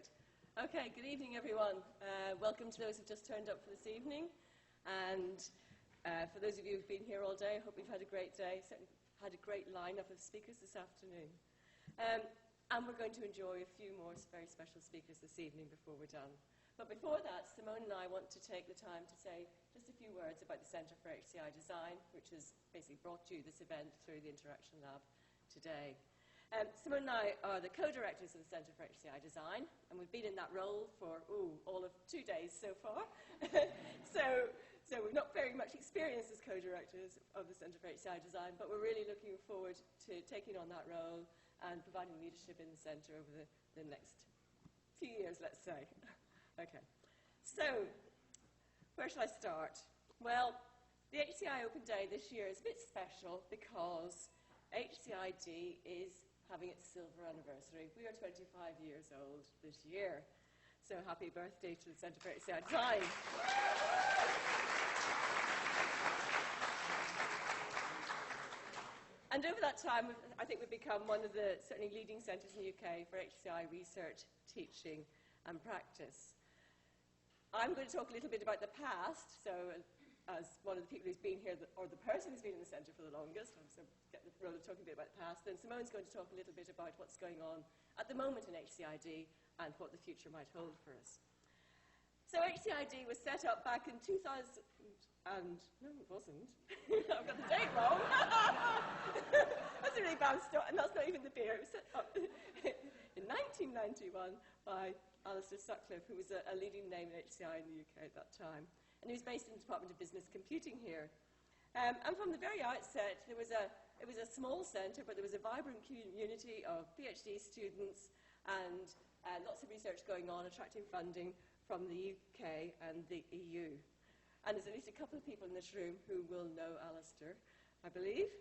Great. Okay, good evening, everyone. Welcome to those who've just turned up for this evening. And for those of you who've been here all day, I hope you've had a great day. Certainly had a great lineup of speakers this afternoon. And we're going to enjoy a few more very special speakers this evening before we're done. But before that, Simone and I want to take the time to say just a few words about the Centre for HCI Design, which has basically brought you this event through the Interaction Lab today. Simone and I are the co-directors of the Centre for HCI Design, and we've been in that role for all of 2 days so far. so we're not very much experienced as co-directors of the Centre for HCI Design, but we're really looking forward to taking on that role and providing leadership in the centre over the next few years, let's say. Okay, so where shall I start? Well, the HCI Open Day this year is a bit special because HCID is having its silver anniversary. We are 25 years old this year. So happy birthday to the Centre for HCI Design. And over that time, I think we've become one of the certainly leading centres in the UK for HCI research, teaching and practice. I'm going to talk a little bit about the past. So as one of the people who's been here, or the person who's been in the centre for the longest, I'm so get the role of talking a bit about the past. Then Simone's going to talk a little bit about what's going on at the moment in HCID and what the future might hold for us. So HCID was set up back in 2000 and, no it wasn't, I've got the date wrong. That's a really bad start, and that's not even the beer. It was set up in 1991 by Stumpf, who was a leading name in HCI in the UK at that time. And he was based in the Department of Business Computing here. And from the very outset, it was a small centre, but there was a vibrant community of PhD students and lots of research going on, attracting funding from the UK and the EU. And there's at least a couple of people in this room who will know Alistair, I believe.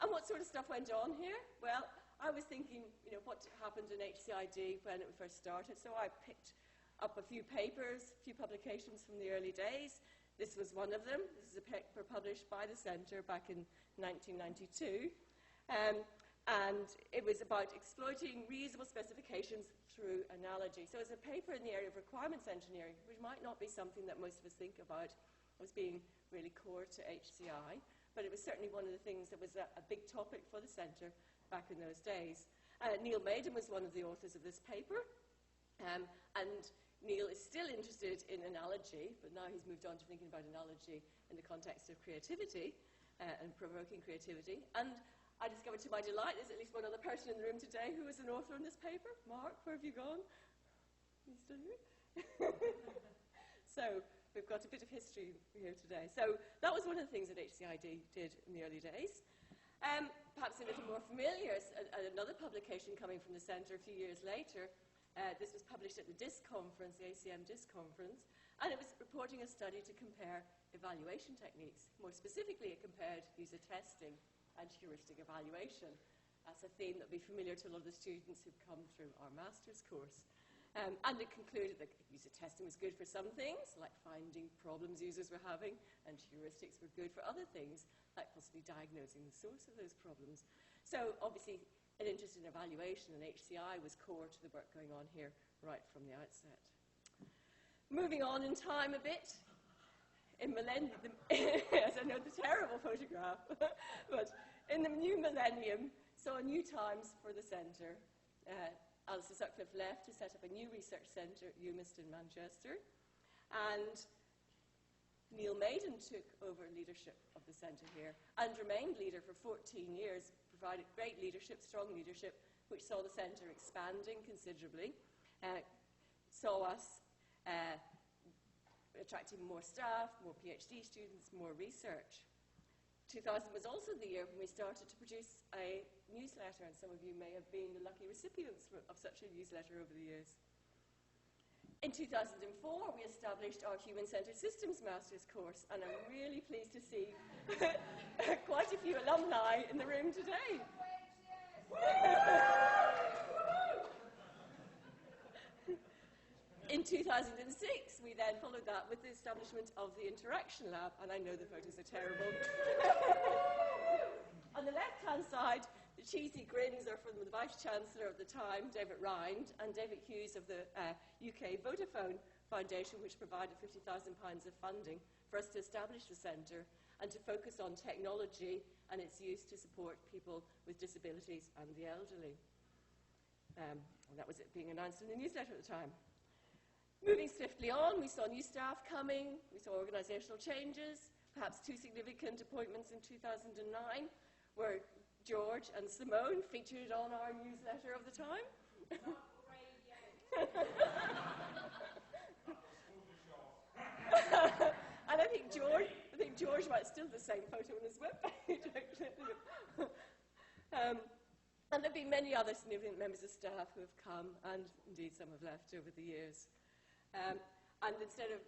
And what sort of stuff went on here? Well, I was thinking, what happened in HCID when it first started, so I picked up a few papers, a few publications from the early days. This was one of them. This is a paper published by the Centre back in 1992. And it was about exploiting reusable specifications through analogy. So it's a paper in the area of requirements engineering, which might not be something that most of us think about as being really core to HCI, but it was certainly one of the things that was a big topic for the Centre back in those days. Neil Maiden was one of the authors of this paper, and Neil is still interested in analogy, but now he's moved on to thinking about analogy in the context of creativity and provoking creativity. And I discovered to my delight there's at least one other person in the room today who is an author on this paper. Mark, where have you gone? Are you still here? So we've got a bit of history here today. So that was one of the things that HCID did in the early days. Perhaps a little more familiar, another publication coming from the Centre a few years later. This was published at the DISC conference, the ACM DISC conference, and it was reporting a study to compare evaluation techniques. More specifically, it compared user testing and heuristic evaluation. That's a theme that will be familiar to a lot of the students who've come through our master's course. And it concluded that user testing was good for some things, like finding problems users were having, and heuristics were good for other things, like possibly diagnosing the source of those problems. So obviously, an interest in evaluation and HCI was core to the work going on here right from the outset. Moving on in time a bit, in millennium, yes, I know the terrible photograph, but in the new millennium, saw new times for the Centre. Alistair Sutcliffe left to set up a new research centre at UMIST in Manchester, and Neil Maiden took over leadership of the centre here and remained leader for 14 years, provided great leadership, strong leadership, which saw the centre expanding considerably, saw us attracting more staff, more PhD students, more research. 2000 was also the year when we started to produce a newsletter, and some of you may have been the lucky recipients of such a newsletter over the years. In 2004, we established our Human-Centered Systems Master's course, and I'm really pleased to see quite a few alumni in the room today. In 2006, we then followed that with the establishment of the Interaction Lab, and I know the photos are terrible. On the left-hand side, the cheesy grins are from the Vice-Chancellor at the time, David Rind, and David Hughes of the UK Vodafone Foundation, which provided £50,000 of funding for us to establish the centre and to focus on technology and its use to support people with disabilities and the elderly. And that was it being announced in the newsletter at the time. Moving swiftly on, we saw new staff coming, we saw organisational changes, perhaps two significant appointments in 2009 were George and Simone, featured on our newsletter of the time. And I think George might still have the same photo on his webpage. And there have been many other significant members of staff who have come, and indeed some have left over the years. And instead of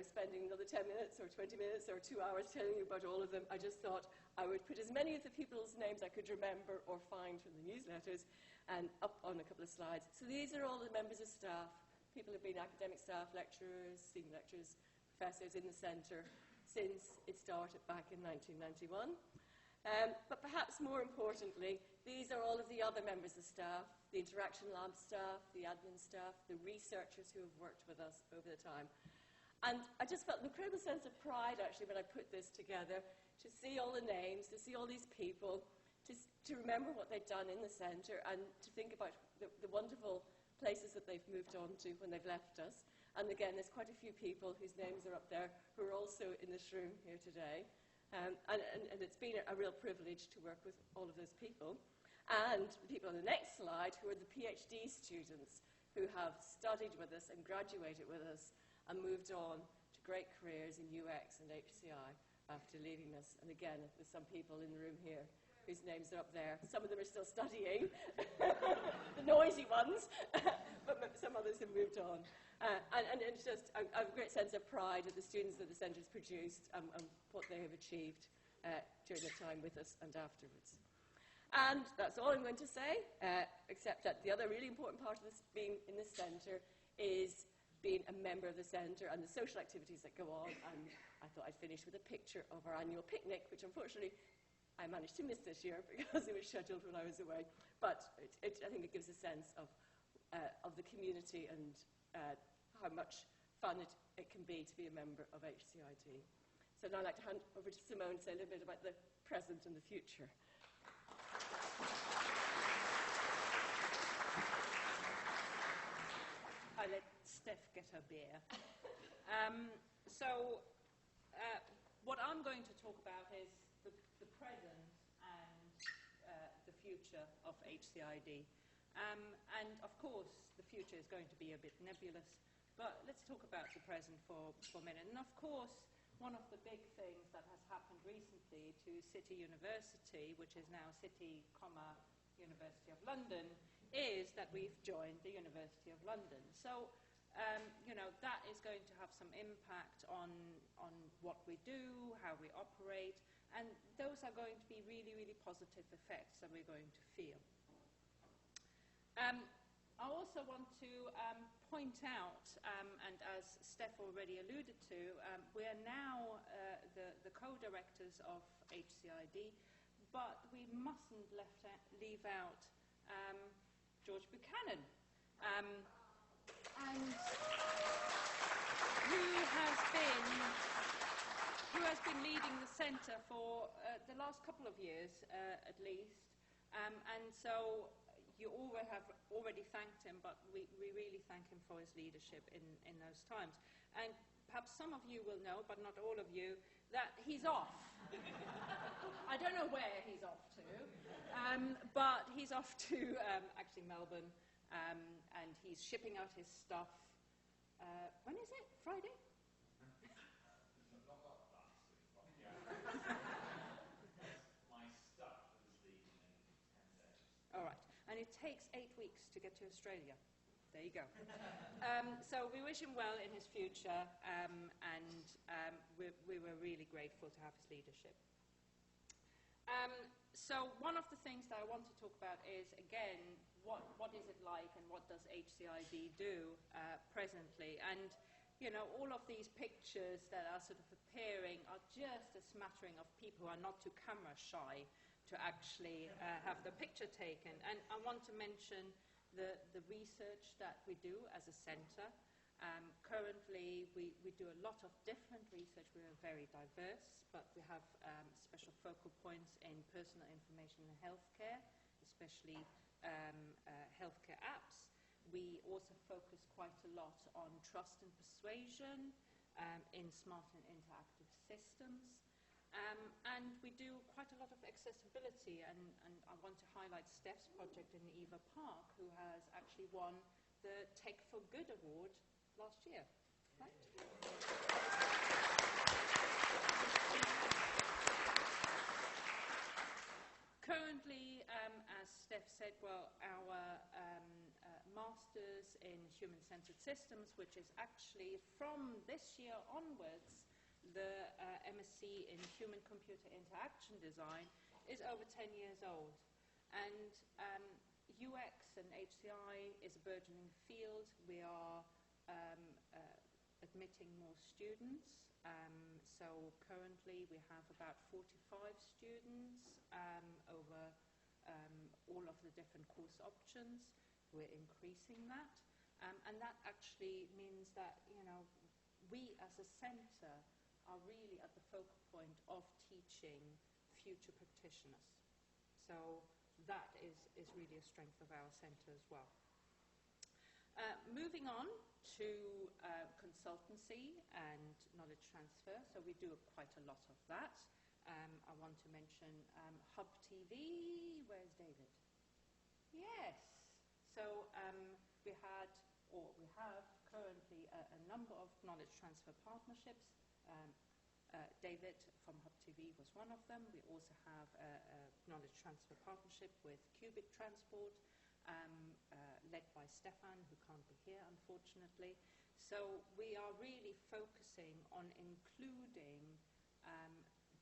spending another 10 minutes or 20 minutes or 2 hours telling you about all of them, I just thought I would put as many of the people's names I could remember or find from the newsletters and up on a couple of slides. So these are all the members of staff. People have been academic staff, lecturers, senior lecturers, professors in the centre since it started back in 1991. But perhaps more importantly, these are all of the other members of staff, the Interaction Lab staff, the admin staff, the researchers who have worked with us over the time. And I just felt an incredible sense of pride, actually, when I put this together, to see all the names, to see all these people, to remember what they'd done in the centre, and to think about the wonderful places that they've moved on to when they've left us. And again, there's quite a few people whose names are up there who are also in this room here today. And it's been a real privilege to work with all of those people. And the people on the next slide, who are the PhD students who have studied with us and graduated with us and moved on to great careers in UX and HCI after leaving us. And again, there's some people in the room here whose names are up there. Some of them are still studying, the noisy ones, but some others have moved on. And it's just, I have a great sense of pride at the students that the centre has produced and what they have achieved during their time with us and afterwards. And that's all I'm going to say, except that the other really important part of this being in this centre is being a member of the centre and the social activities that go on. And I thought I'd finish with a picture of our annual picnic, which unfortunately I managed to miss this year because it was scheduled when I was away. But I think it gives a sense of the community and how much fun it can be to be a member of HCID. So now I'd like to hand over to Simone to say a little bit about the present and the future. I let Steph get her beer. What I'm going to talk about is the present and the future of HCID. And of course, the future is going to be a bit nebulous, but let's talk about the present for a minute. And of course, one of the big things that has happened recently to City University, which is now City, University of London, is that we've joined the University of London. So, that is going to have some impact on what we do, how we operate, and those are going to be really, really positive effects that we're going to feel. I also want to point out, and as Steph already alluded to, we are now the co-directors of HCID, but we mustn't leave out George Buchanan, and who has been leading the centre for the last couple of years, at least, and so you all have already thanked him, but we really thank him for his leadership in those times. And perhaps some of you will know, but not all of you, that he's off. I don't know where he's off to, but he's off to actually Melbourne, and he's shipping out his stuff. When is it? Friday? My stuff is leaving in 10 days. All right. And it takes 8 weeks to get to Australia. There you go. So we wish him well in his future, and we were really grateful to have his leadership. So one of the things that I want to talk about is, again, what is it like and what does HCID do presently? And, all of these pictures that are sort of appearing are just a smattering of people who are not too camera shy to to actually have the picture taken. And I want to mention the research that we do as a center. Currently, we do a lot of different research. We are very diverse, but we have special focal points in personal information and healthcare, especially healthcare apps. We also focus quite a lot on trust and persuasion in smart and interactive systems. And we do quite a lot of accessibility, and I want to highlight Steph's project in Eva Park, who has actually won the Tech for Good Award last year, right? Currently, as Steph said, well, our Masters in Human-Centered Systems, which is actually from this year onwards, the MSc in Human-Computer Interaction Design, is over 10 years old. And UX and HCI is a burgeoning field. We are admitting more students. So currently we have about 45 students over all of the different course options. We're increasing that. And that actually means that, you know, we as a center are really at the focal point of teaching future practitioners. So that is really a strength of our center as well. Moving on to consultancy and knowledge transfer. So we do quite a lot of that. I want to mention Hub TV. Where's David? Yes. So we have currently a number of knowledge transfer partnerships. David from Hub TV was one of them. We also have a knowledge transfer partnership with Cubic Transport, led by Stefan, who can't be here, unfortunately. So we are really focusing on including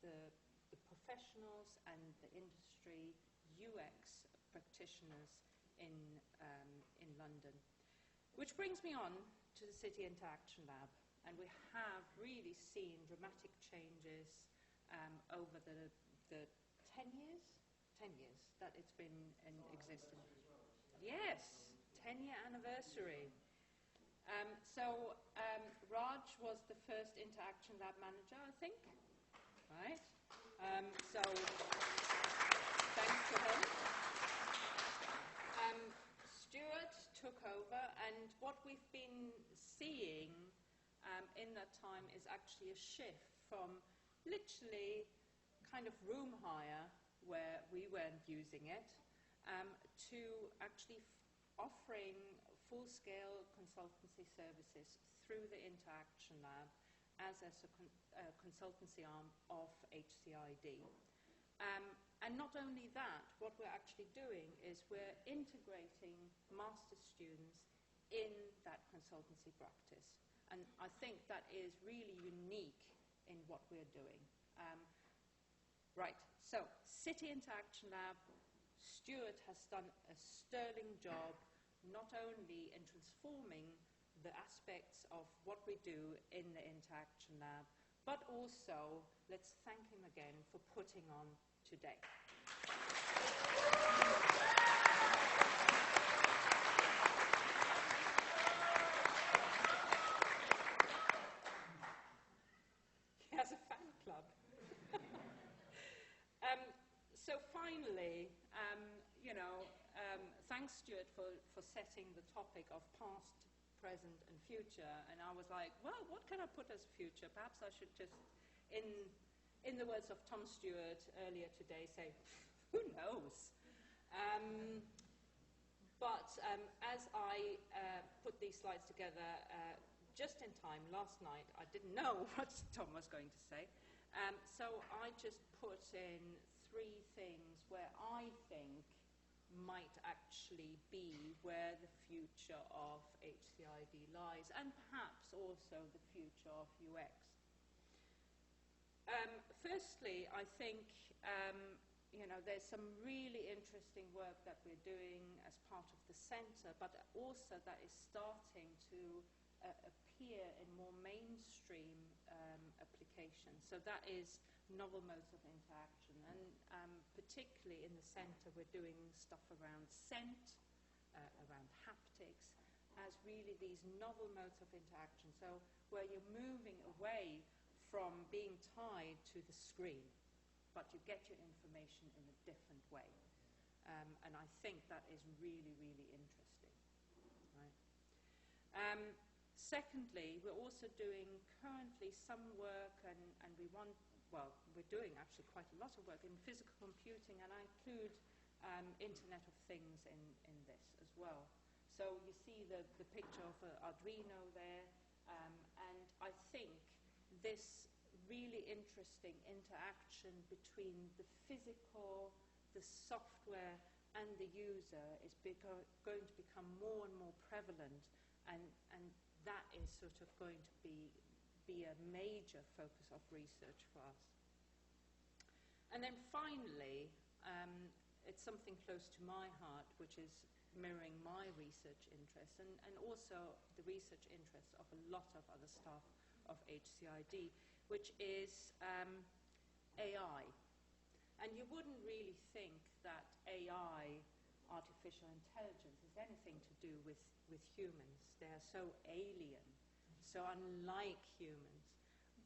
the professionals and the industry UX practitioners in London. Which brings me on to the City Interaction Lab. And we have really seen dramatic changes over the 10 years that it's been in existence. Yes, 10-year anniversary. Raj was the first Interaction Lab manager, I think, right? So thanks to him. Stuart took over, and what we've been seeing in that time is actually a shift from literally kind of room hire, where we weren't using it, to actually offering full-scale consultancy services through the Interaction Lab as a consultancy arm of HCID. And not only that, what we're actually doing is we're integrating master's students in that consultancy practice. And I think that is really unique in what we're doing. Right, so City Interaction Lab, Stuart has done a sterling job, not only in transforming the aspects of what we do in the Interaction Lab, but also let's thank him again for putting on today. He has a fan club. So finally, thanks Stuart for setting the topic of past, present and future, and I was like, well, what can I put as future? Perhaps I should just, in the words of Tom Stewart earlier today, say, who knows? But as I put these slides together just in time last night, I didn't know what Tom was going to say, so I just put in 3 things where I think might actually be where the future of HCID lies, and perhaps also the future of UX. Firstly, I think there's some really interesting work that we're doing as part of the centre, but also that is starting to appear in more mainstream applications. So that is novel modes of interaction. And particularly in the centre, we're doing stuff around scent, around haptics, as really these novel modes of interaction. So where you're moving away from being tied to the screen, but you get your information in a different way. And I think that is really, really interesting. Right? Secondly, we're also doing currently some work, and we're doing actually quite a lot of work in physical computing, and I include Internet of Things in this as well. So you see the picture of Arduino there, and I think this really interesting interaction between the physical, the software, and the user is going to become more and more prevalent, and that is sort of going to be a major focus of research for us. And then finally, it's something close to my heart, which is mirroring my research interests and also the research interests of a lot of other staff of HCID, which is AI. And you wouldn't really think that AI, artificial intelligence, has anything to do with humans. They are so alien, so unlike humans.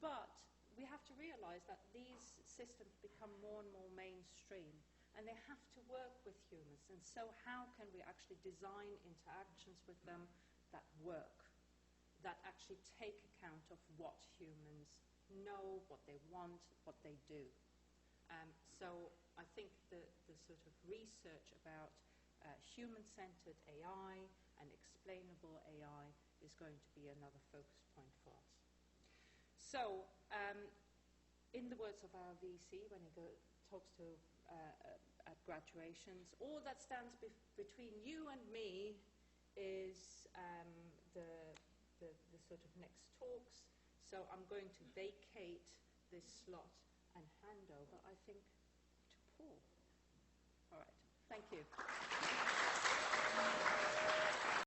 But we have to realize that these systems become more and more mainstream, and they have to work with humans. And so how can we actually design interactions with them that work, that actually take account of what humans know, what they want, what they do? So I think the sort of research about human-centered AI and explainable AI is going to be another focus point for us. So in the words of our VC, when he talks to at graduations, all that stands between you and me is the sort of next talks. So I'm going to vacate this slot and hand over, I think, to Paul. All right, thank you.